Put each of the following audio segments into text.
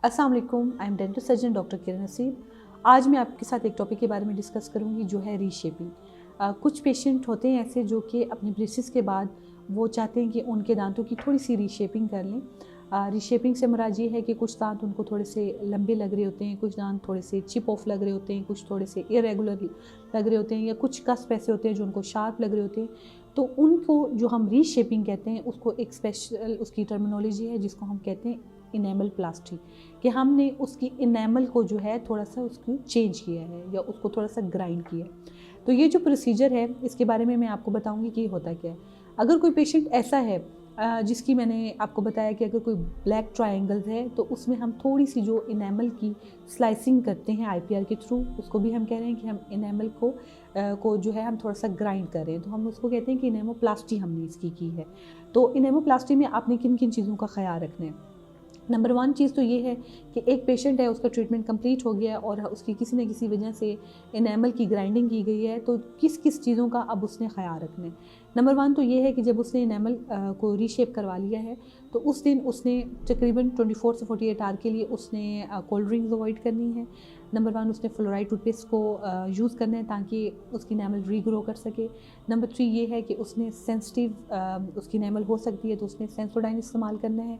अस्सलाम वालेकुम, I am dental surgeon doctor Kiran Naseeb. आज मैं आपके साथ एक टॉपिक के बारे में डिस्कस करूंगी जो है रीशेपिंग। कुछ पेशेंट होते हैं ऐसे जो कि अपने ब्रेसेस के बाद वो चाहते हैं कि उनके दांतों की थोड़ी सी रीशेपिंग कर लें। रीशेपिंग से मुराद ये है कि कुछ दांत उनको थोड़े से लंबे लग रहे होते हैं, कुछ दांत थोड़े से चिप ऑफ लग रहे होते हैं, कुछ थोड़े से इरेगुलर लग रहे होते हैं, या कुछ कस्प ऐसे होते हैं जो उनको शार्प लग रहे होते हैं। तो उनको जो हम रीशेपिंग कहते हैं, उसको एक स्पेशल उसकी टर्मिनोलॉजी है जिसको हम कहते हैं इनेमल प्लास्टी, कि हमने उसकी इनेमल को जो है थोड़ा सा उसको चेंज किया है या उसको थोड़ा सा ग्राइंड किया है। तो ये जो प्रोसीजर है इसके बारे में मैं आपको बताऊंगी कि ये होता क्या है। अगर कोई पेशेंट ऐसा है जिसकी मैंने आपको बताया कि अगर कोई ब्लैक ट्रायंगल्स है तो उसमें हम थोड़ी सी जो इनेमल की स्लाइसिंग करते हैं आईपीआर के थ्रू, उसको भी हम कह रहे हैं कि हम इनेमल को जो है हम थोड़ा सा ग्राइंड कर रहे हैं, तो हम उसको कहते हैं कि इनेमोप्लास्टी हमने इसकी की है। तो इनेमोप्लास्टी में आपने किन किन चीज़ों का ख्याल रखना है। नंबर 1 चीज़ तो ये है कि एक पेशेंट है, उसका ट्रीटमेंट कंप्लीट हो गया और उसकी किसी न किसी वजह से इनेमल की ग्राइंडिंग की गई है, तो किस किस चीज़ों का अब उसने ख्याल रखना है। नंबर 1 तो ये है कि जब उसने इनेमल को रीशेप करवा लिया है तो उस दिन उसने तकरीबन 24 से 48 आवर के लिए उसने कोल्ड ड्रिंक्स अवॉइड करनी है। नंबर 1 उसने फ्लोराइड टूथपेस्ट को यूज़ करना है ताकि उसकी इनेमल रीग्रो कर सके। नंबर 3 ये है कि उसने सेंसिटिव उसकी इनेमल हो सकती है तो उसने सेंसोडाइन इस्तेमाल करना है,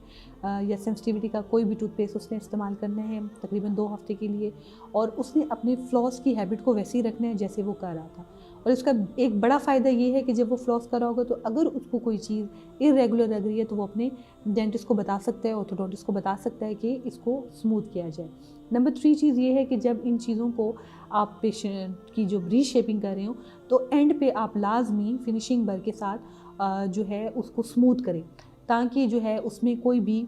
या सेंसिटिविटी का कोई भी टूथपेस्ट उसने इस्तेमाल करना है तकरीबन 2 हफ्ते के लिए, और उसने अपने फ्लॉस की हैबिट को वैसे ही रखना है जैसे वो कर रहा था। और इसका एक बड़ा फ़ायदा ये है कि जब वो फ्लॉस कर रहा होगा तो अगर उसको कोई चीज़ इरेगुलर लग रही है तो वो अपने डेंटिस्ट को बता सकता है, ऑर्थोडोंटिस्ट को बता सकता है कि इसको स्मूथ किया जाए। नंबर 3 चीज़ ये है कि जब इन चीज़ों को आप पेशेंट की जो रीशेपिंग कर रहे हो तो एंड पे आप लाजमी फिनिशिंग बर के साथ जो है उसको स्मूथ करें ताकि जो है उसमें कोई भी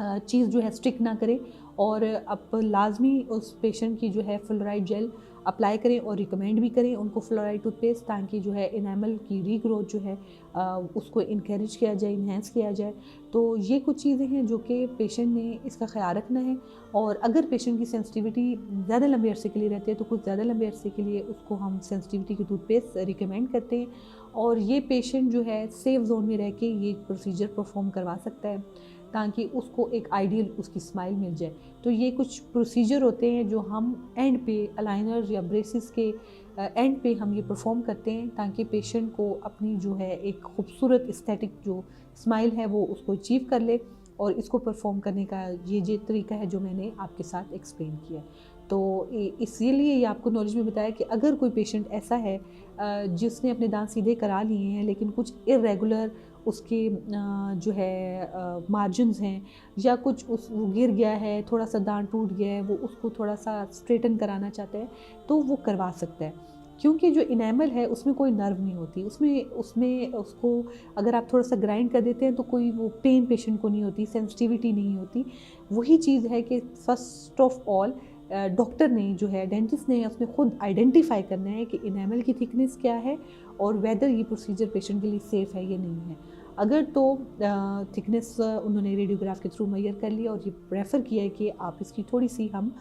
चीज़ जो है स्टिक ना करे। और आप लाजमी उस पेशेंट की जो है फ्लोराइड जेल अप्लाई करें और रिकमेंड भी करें उनको फ्लोराइड टूथपेस्ट, ताकि जो है इनेमल की रीग्रोथ जो है उसको इनकरेज किया जाए, इन्हेंस किया जाए। तो ये कुछ चीज़ें हैं जो कि पेशेंट ने इसका ख्याल रखना है। और अगर पेशेंट की सेंसिटिविटी ज़्यादा लंबे अरसे के लिए रहती है तो कुछ ज़्यादा लंबे अरसे के लिए उसको हम सेंसिटिविटी की टूथपेस्ट रिकमेंड करते हैं, और ये पेशेंट जो है सेफ जोन में रह के ये प्रोसीजर परफॉर्म करवा सकता है ताकि उसको एक आइडियल उसकी स्माइल मिल जाए। तो ये कुछ प्रोसीजर होते हैं जो हम एंड पे अलाइनर या ब्रेसेस के एंड पे हम ये परफॉर्म करते हैं ताकि पेशेंट को अपनी जो है एक खूबसूरत एस्थेटिक जो स्माइल है वो उसको अचीव कर ले। और इसको परफॉर्म करने का ये तरीका है जो मैंने आपके साथ एक्सप्लेन किया। तो इसीलिए ये आपको नॉलेज में बताया कि अगर कोई पेशेंट ऐसा है जिसने अपने दांत सीधे करा लिए हैं लेकिन कुछ इरेगुलर उसके जो है मार्जिन्स हैं, या कुछ वो गिर गया है, थोड़ा सा दांत टूट गया है, वो उसको थोड़ा सा स्ट्रेटन कराना चाहता है तो वो करवा सकता है। क्योंकि जो इनेमल है उसमें कोई नर्व नहीं होती, उसमें उसको अगर आप थोड़ा सा ग्राइंड कर देते हैं तो कोई वो पेन पेशेंट को नहीं होती, सेंसिटिविटी नहीं होती। वही चीज़ है कि फर्स्ट ऑफ ऑल डॉक्टर ने जो है, डेंटिस्ट ने उसने खुद आइडेंटिफाई करना है कि इनेमल की थिकनेस क्या है और वेदर ये प्रोसीजर पेशेंट के लिए सेफ़ है या नहीं है। अगर तो थिकनेस उन्होंने रेडियोग्राफ के थ्रू मेजर कर लिया और ये प्रेफर किया है कि आप इसकी थोड़ी सी हम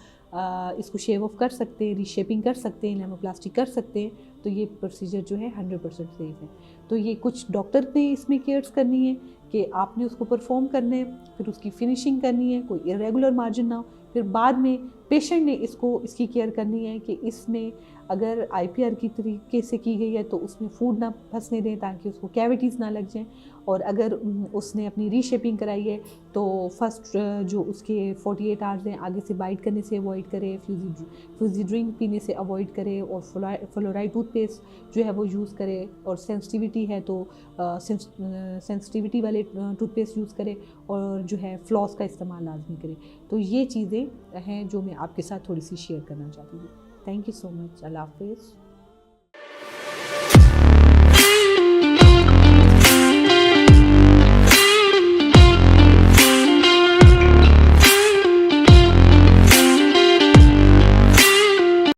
इसको शेव ऑफ कर सकते हैं, रीशेपिंग कर सकते हैं, इनेमोप्लास्टी कर सकते हैं, तो ये प्रोसीजर जो है 100% सेफ है। तो ये कुछ डॉक्टर ने इसमें केयर्स करनी है कि आपने उसको परफॉर्म करना है, फिर उसकी फिनिशिंग करनी है, कोई इरेगुलर मार्जिन ना हो, फिर बाद में पेशेंट ने इसकी केयर करनी है कि इसमें अगर आईपीआर की तरीके से की गई है तो उसमें फूड ना फंसने दें ताकि उसको कैविटीज़ ना लग जाएं। और अगर उसने अपनी रीशेपिंग कराई है तो फर्स्ट जो उसके 48 आवर्स हैं आगे से बाइट करने से अवॉइड करे, फ्यूजी ड्रिंक पीने से अवॉइड करे, और फ्लोराइड टूथपेस्ट जो है वो यूज़ करे, और सेंसिटिविटी है तो सेंसिटिविटी वाले टूथपेस्ट यूज़ करे, और जो है फ्लॉस का इस्तेमाल लाजमी करे। तो ये चीज़ें हैं जो मैं आपके साथ थोड़ी सी शेयर करना चाहती हूँ। Thank you so much. अल्लाह हाफिज़।